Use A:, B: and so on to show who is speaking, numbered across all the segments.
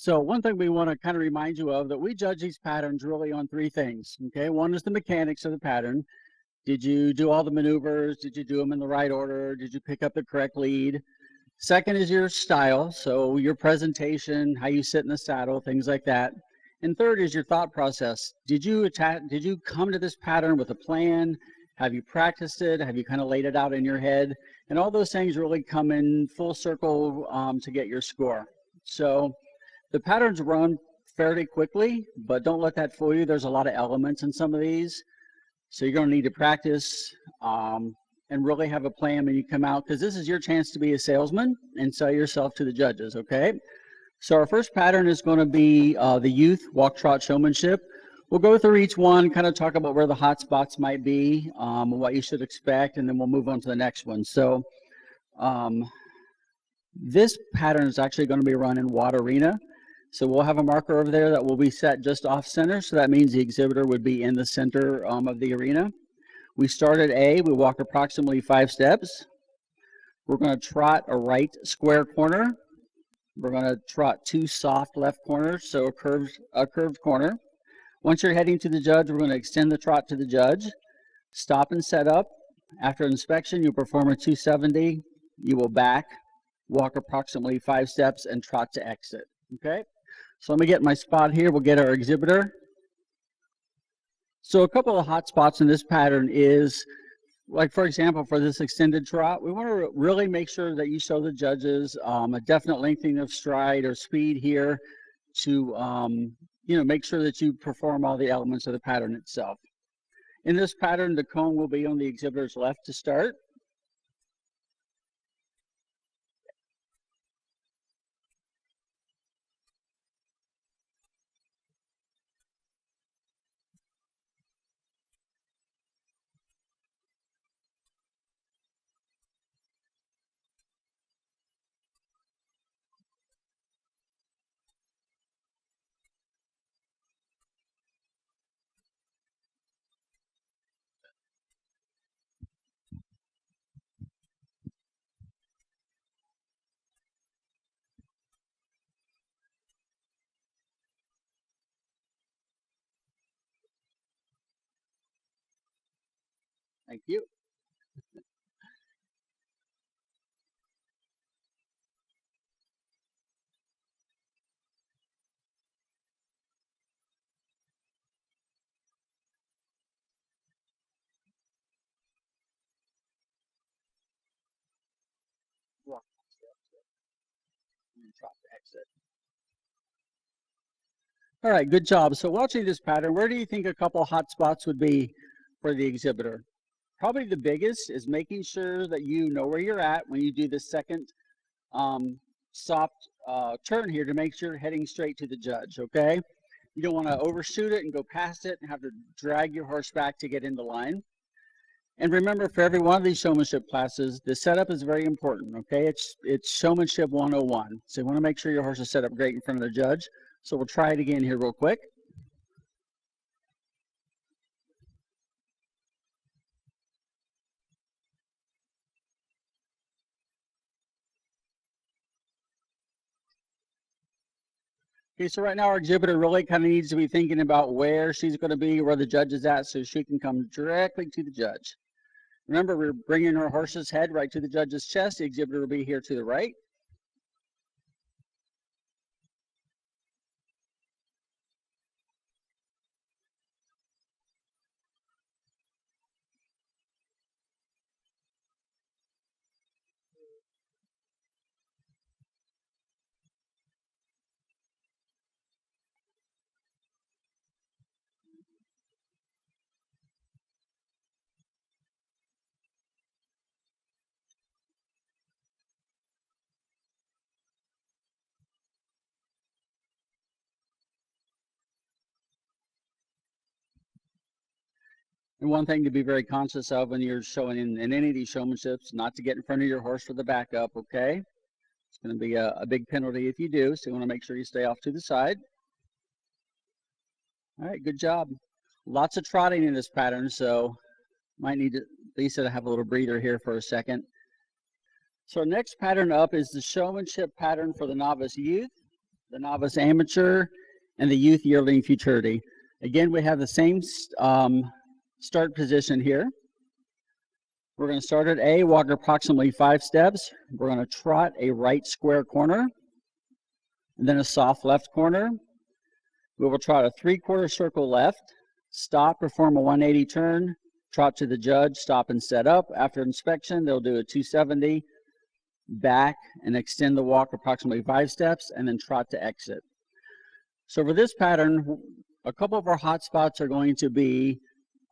A: So one thing we want to kind of remind you of that we judge these patterns really on three things. Okay, one is the mechanics of the pattern. Did you do all the maneuvers? Did you do them in the right order? Did you pick up the correct lead? Second is your style, so your presentation, how you sit in the saddle, things like that. And third is your thought process. Did you come to this pattern with a plan? Have you practiced it? Have you kind of laid it out in your head? And all those things really come in full circle to get your score. So the patterns run fairly quickly, but don't let that fool you. There's a lot of elements in some of these. So you're going to need to practice and really have a plan when you come out, because this is your chance to be a salesman and sell yourself to the judges, okay? So our first pattern is going to be the youth walk, trot, showmanship. We'll go through each one, kind of talk about where the hot spots might be, what you should expect, and then we'll move on to the next one. So this pattern is actually going to be run in Watt Arena. So we'll have a marker over there that will be set just off center. So that means the exhibitor would be in the center of the arena. We start at A. We walk approximately 5 steps. We're going to trot a right square corner. We're going to trot 2 soft left corners, so a curved corner. Once you're heading to the judge, we're going to extend the trot to the judge. Stop and set up. After inspection, you'll perform a 270. You will back, walk approximately 5 steps, and trot to exit. Okay? So let me get my spot here. We'll get our exhibitor. So a couple of hot spots in this pattern is, like for example, for this extended trot, we want to really make sure that you show the judges a definite lengthening of stride or speed here to make sure that you perform all the elements of the pattern itself. In this pattern, the cone will be on the exhibitor's left to start. Thank you. Walk and trot to exit. All right, good job. So watching this pattern, where do you think a couple hot spots would be for the exhibitor? Probably the biggest is making sure that you know where you're at when you do the second soft turn here to make sure you're heading straight to the judge, okay? You don't want to overshoot it and go past it and have to drag your horse back to get into line. And remember, for every one of these showmanship classes, the setup is very important, okay? It's showmanship 101. So you want to make sure your horse is set up great in front of the judge. So we'll try it again here real quick. Okay, so right now our exhibitor really kind of needs to be thinking about where she's going to be, where the judge is at, so she can come directly to the judge. Remember, we're bringing her horse's head right to the judge's chest. The exhibitor will be here to the right. And one thing to be very conscious of when you're showing in any of these showmanships, not to get in front of your horse for the backup, okay? It's going to be a big penalty if you do, so you want to make sure you stay off to the side. All right, good job. Lots of trotting in this pattern, so might need to, Lisa, to have a little breather here for a second. So our next pattern up is the showmanship pattern for the novice youth. the novice amateur, and the youth yearling futurity. Again, we have the same start position here. We're going to start at A, walk approximately 5 steps. We're going to trot a right square corner, and then a soft left corner. We will trot a 3/4 circle left, stop, perform a 180 turn, trot to the judge, stop and set up. After inspection, they'll do a 270, back and extend the walk approximately 5 steps, and then trot to exit. So for this pattern, a couple of our hot spots are going to be,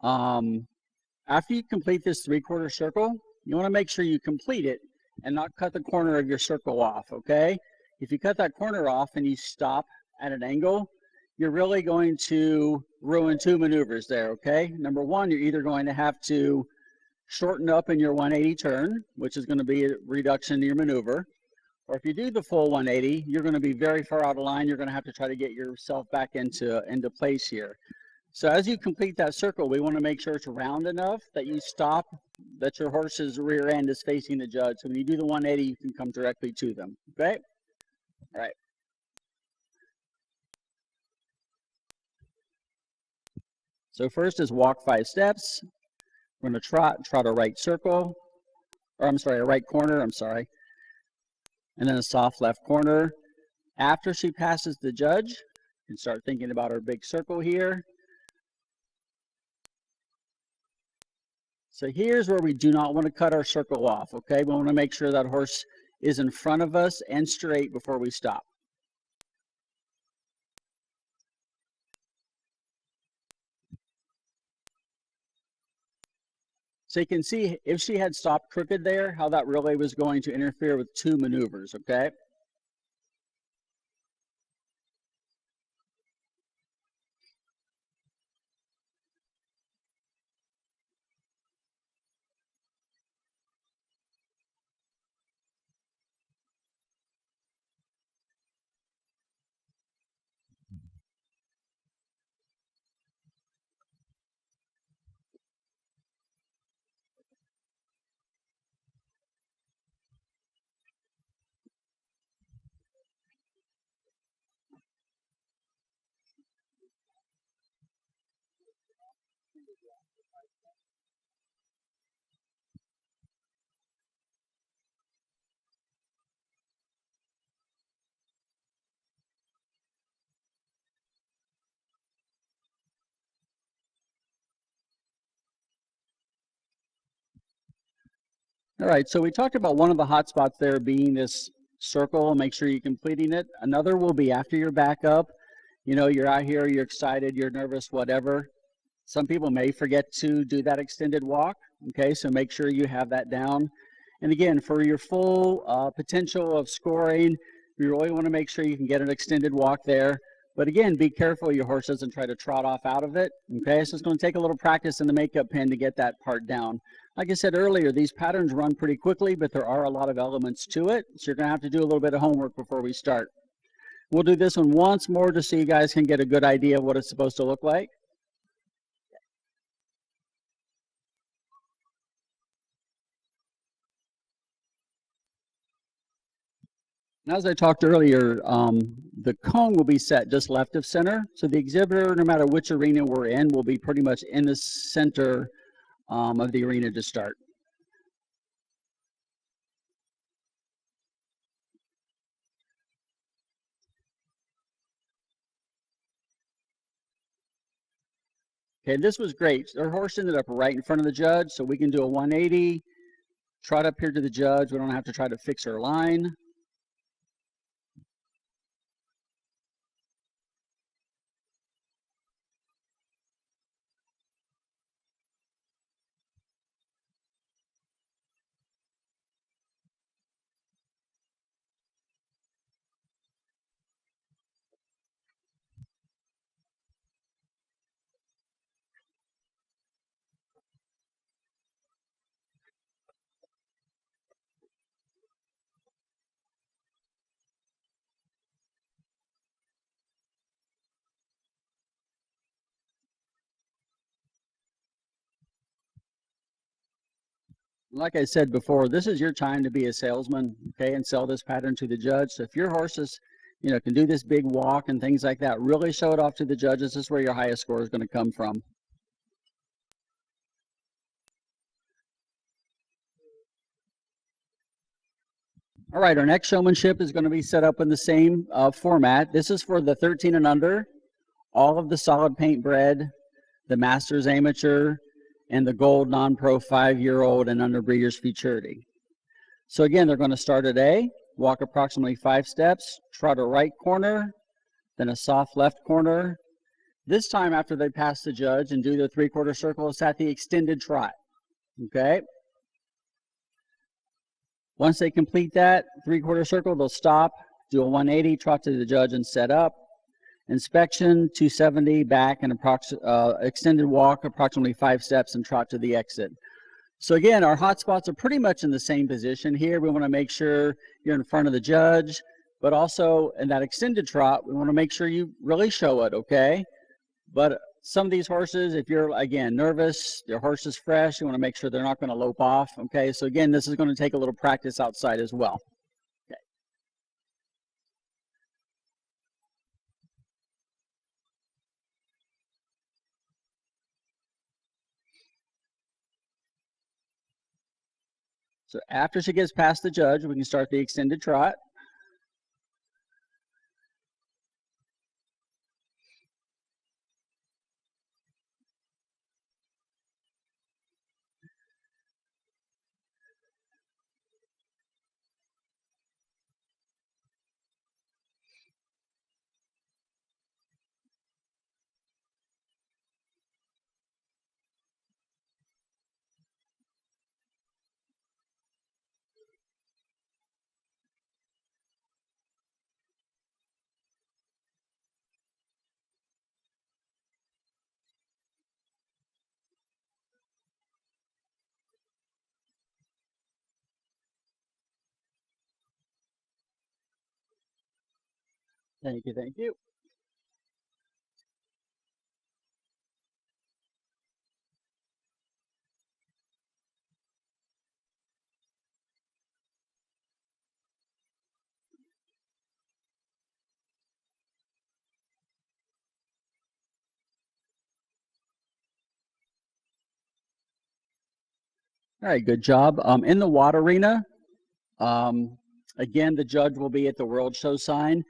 A: after you complete this 3/4 circle, you want to make sure you complete it and not cut the corner of your circle off, okay? If you cut that corner off and you stop at an angle, you're really going to ruin 2 maneuvers there, okay? Number one, you're either going to have to shorten up in your 180 turn, which is going to be a reduction in your maneuver. Or if you do the full 180, you're going to be very far out of line. You're going to have to try to get yourself back into place here. So as you complete that circle, we want to make sure it's round enough that you stop, that your horse's rear end is facing the judge. So when you do the 180, you can come directly to them, okay? All right. So first is walk 5 steps. We're going to trot a right circle, or I'm sorry, a right corner, and then a soft left corner. After she passes the judge, you can start thinking about our big circle here. So here's where we do not want to cut our circle off, okay? We want to make sure that horse is in front of us and straight before we stop. So you can see if she had stopped crooked there, how that really was going to interfere with 2 maneuvers, okay? All right, so we talked about one of the hot spots there being this circle. Make sure you're completing it. Another will be after your backup. You know, you're out here, you're excited, you're nervous, whatever. Some people may forget to do that extended walk, okay? So make sure you have that down. And again, for your full potential of scoring, you really want to make sure you can get an extended walk there. But again, be careful your horse doesn't try to trot off out of it, okay? So it's going to take a little practice in the makeup pen to get that part down. Like I said earlier, these patterns run pretty quickly, but there are a lot of elements to it. So you're going to have to do a little bit of homework before we start. We'll do this one once more just so you guys can get a good idea of what it's supposed to look like. And as I talked earlier, the cone will be set just left of center. So the exhibitor, no matter which arena we're in, will be pretty much in the center of the arena to start. Okay, this was great. Our horse ended up right in front of the judge, so we can do a 180, trot up here to the judge. We don't have to try to fix her line. Like I said before, this is your time to be a salesman, okay, and sell this pattern to the judge. So if your horse is, can do this big walk and things like that. Really show it off to the judges. This is where your highest score is going to come from. All right, our next showmanship is going to be set up in the same format. This is for the 13 and under, all of the solid paint bred, the Masters Amateur, and the Gold Non-Pro 5-year-old and under Breeders' Futurity. So again, they're going to start at A, walk approximately 5 steps, trot a right corner, then a soft left corner. This time after they pass the judge and do their 3/4 circle, it's at the extended trot, okay? Once they complete that 3/4 circle, they'll stop, do a 180, trot to the judge and set up. Inspection, 270, back, and extended walk, approximately 5 steps, and trot to the exit. So again, our hot spots are pretty much in the same position here. We want to make sure you're in front of the judge, but also in that extended trot, we want to make sure you really show it, okay? But some of these horses, if you're, again, nervous, your horse is fresh, you want to make sure they're not going to lope off, okay? So again, this is going to take a little practice outside as well. Okay. So after she gets past the judge, we can start the extended trot. Thank you, thank you. All right, good job. In the WAD arena, again, the judge will be at the World Show sign.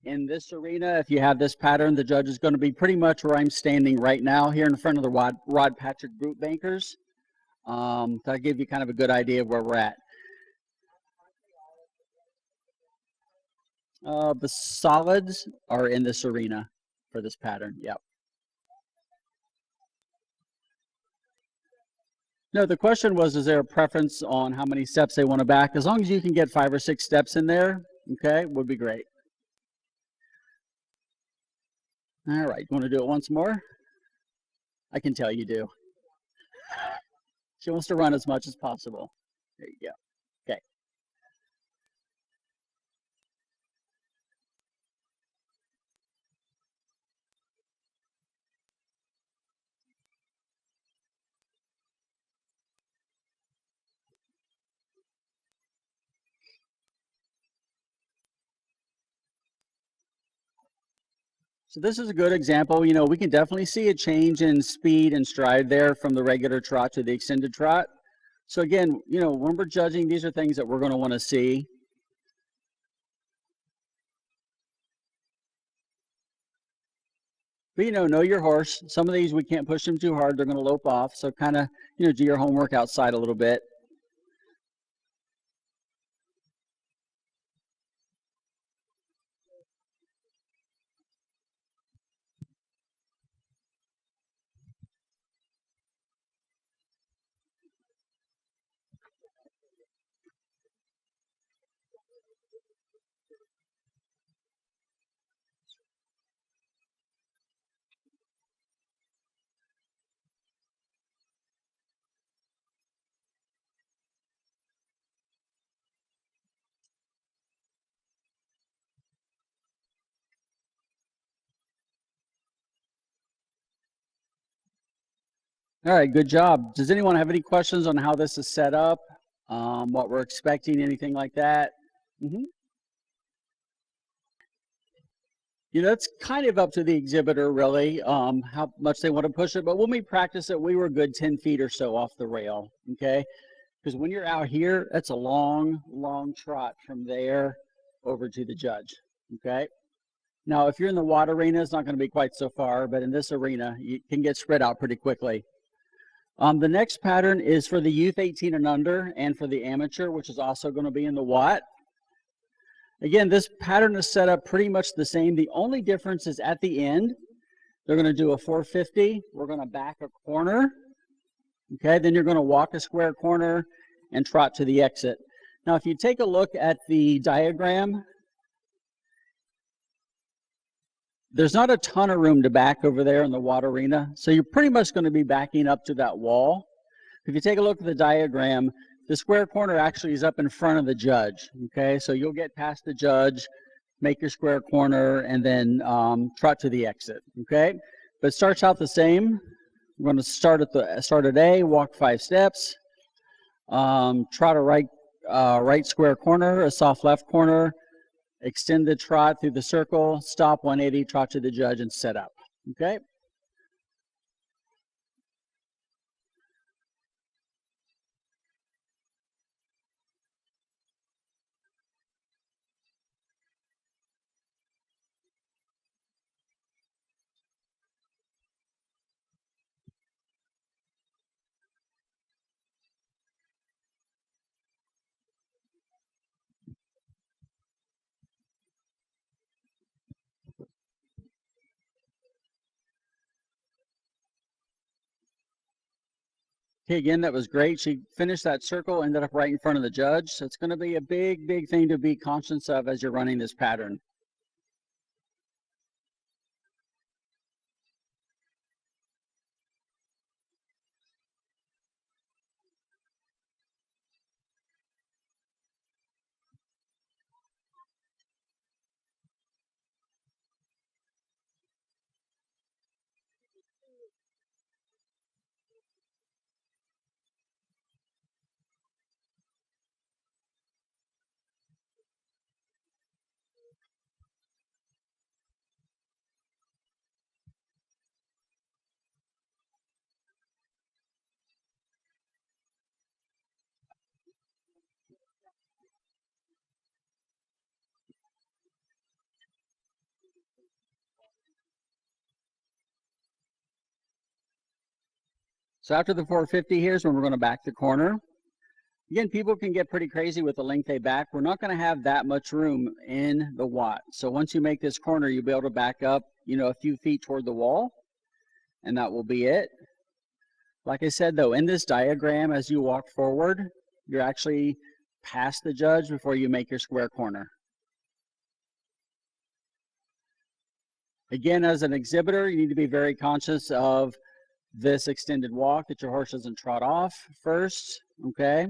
A: In this arena, if you have this pattern, the judge is going to be pretty much where I'm standing right now, here in front of the Rod Patrick Group Bankers. So I give you kind of a good idea of where we're at. The solids are in this arena for this pattern, yep. No, the question was, is there a preference on how many steps they want to back? As long as you can get 5 or 6 steps in there, okay, would be great. All right, you want to do it once more? I can tell you do. She wants to run as much as possible. There you go. Okay. So this is a good example. We can definitely see a change in speed and stride there from the regular trot to the extended trot. So again, when we're judging, these are things that we're going to want to see. But know your horse. Some of these we can't push them too hard; they're going to lope off. So kind of, do your homework outside a little bit. All right, good job. Does anyone have any questions on how this is set up? What we're expecting, anything like that? You know, it's kind of up to the exhibitor, really, how much they want to push it. But when we practice it, we were a good 10 feet or so off the rail, okay? Because when you're out here, that's a long, long trot from there over to the judge, okay? Now, if you're in the water arena, it's not going to be quite so far, but in this arena, you can get spread out pretty quickly. The next pattern is for the youth 18 and under and for the amateur, which is also going to be in the watt. Again, this pattern is set up pretty much the same. The only difference is at the end, they're going to do a 450. We're going to back a corner. Okay, then you're going to walk a square corner and trot to the exit. Now, if you take a look at the diagram, there's not a ton of room to back over there in the water arena. So you're pretty much going to be backing up to that wall. If you take a look at the diagram, the square corner actually is up in front of the judge, okay? So you'll get past the judge, make your square corner, and then trot to the exit, okay? But it starts out the same. We're going to start at A, walk 5 steps, trot a right square corner, a soft left corner, extend the trot through the circle, stop 180, trot to the judge, and set up, okay? Okay, again, that was great. She finished that circle, ended up right in front of the judge. So it's going to be a big, big thing to be conscious of as you're running this pattern. So after the 450, here's when we're going to back the corner. Again, people can get pretty crazy with the length they back. We're not going to have that much room in the watt. So once you make this corner, you'll be able to back up, you know, a few feet toward the wall, and that will be it. Like I said, though, in this diagram, as you walk forward, you're actually past the judge before you make your square corner. Again, as an exhibitor, you need to be very conscious of this extended walk, that your horse doesn't trot off first, okay?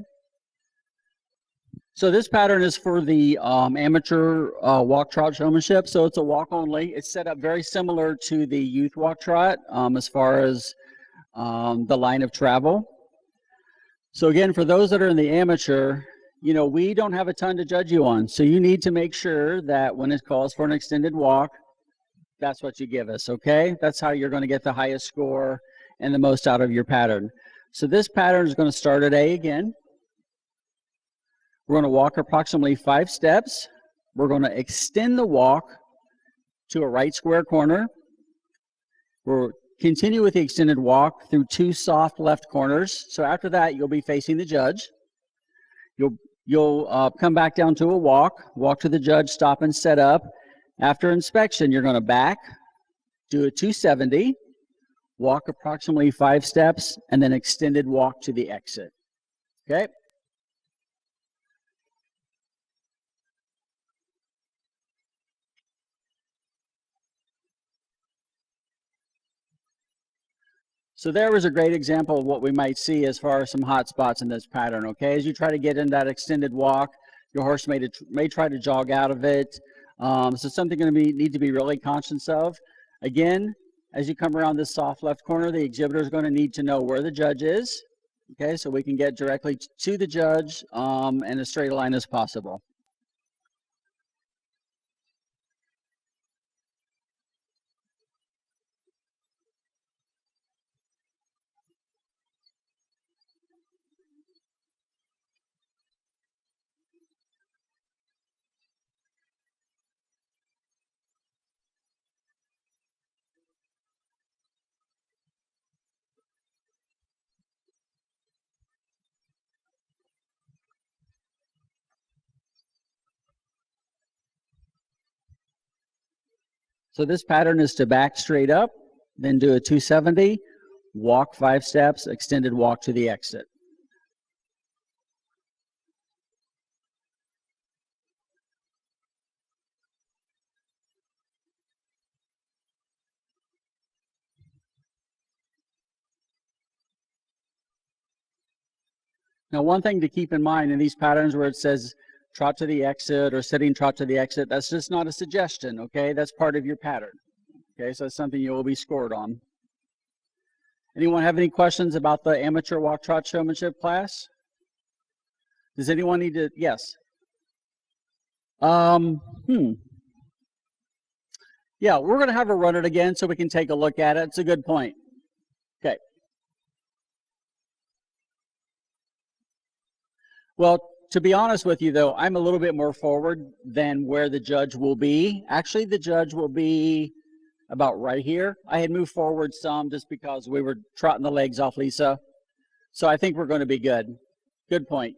A: So this pattern is for the amateur walk trot showmanship. So it's a walk only. It's set up very similar to the youth walk trot as far as the line of travel. So again, for those that are in the amateur, you know, we don't have a ton to judge you on. So you need to make sure that when it calls for an extended walk, that's what you give us, okay? That's how you're going to get the highest score and the most out of your pattern. So this pattern is going to start at A again. We're going to walk approximately 5 steps. We're going to extend the walk to a right square corner. We'll continue with the extended walk through 2 soft left corners. So after that, you'll be facing the judge. You'll come back down to a walk to the judge, stop and set up. After inspection, you're going to back, do a 270, walk approximately 5 steps, and then extended walk to the exit. Okay? So there was a great example of what we might see as far as some hot spots in this pattern, okay? As you try to get in that extended walk, your horse may try to jog out of it. So something going to need to be really conscious of. Again, as you come around this soft left corner, the exhibitor is going to need to know where the judge is, okay? So we can get directly to the judge in as straight a line as possible. So this pattern is to back straight up, then do a 270, walk 5 steps, extended walk to the exit. Now, one thing to keep in mind in these patterns where it says trot to the exit or sitting trot to the exit, that's just not a suggestion, okay? That's part of your pattern, okay? So that's something you will be scored on. Anyone have any questions about the amateur walk trot showmanship class? Does anyone need to, yes? Yeah, we're going to have her run it again so we can take a look at it. It's a good point. Okay. Well, to be honest with you, though, I'm a little bit more forward than where the judge will be. Actually, the judge will be about right here. I had moved forward some just because we were trotting the legs off Lisa. So I think we're going to be good. Good point.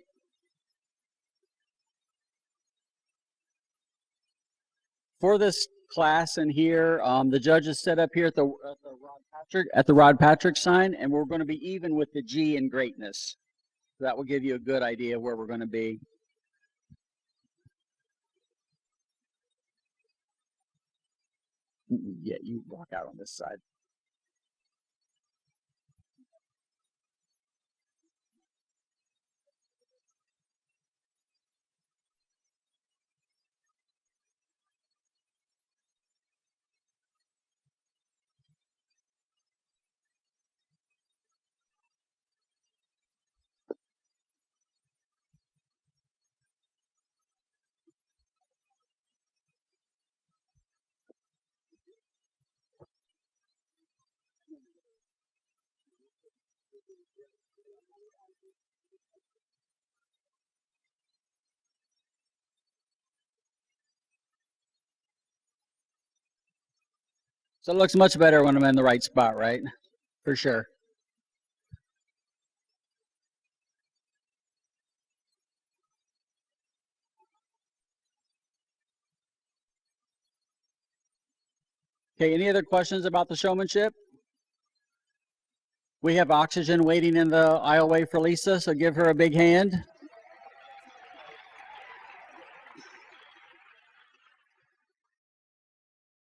A: For this class in here, the judge is set up here at the Rod Patrick sign, and we're going to be even with the G in greatness. So that will give you a good idea of where we're going to be. Yeah, you walk out on this side. So it looks much better when I'm in the right spot, right? For sure. Okay, any other questions about the showmanship? We have oxygen waiting in the aisleway for Lisa, so give her a big hand.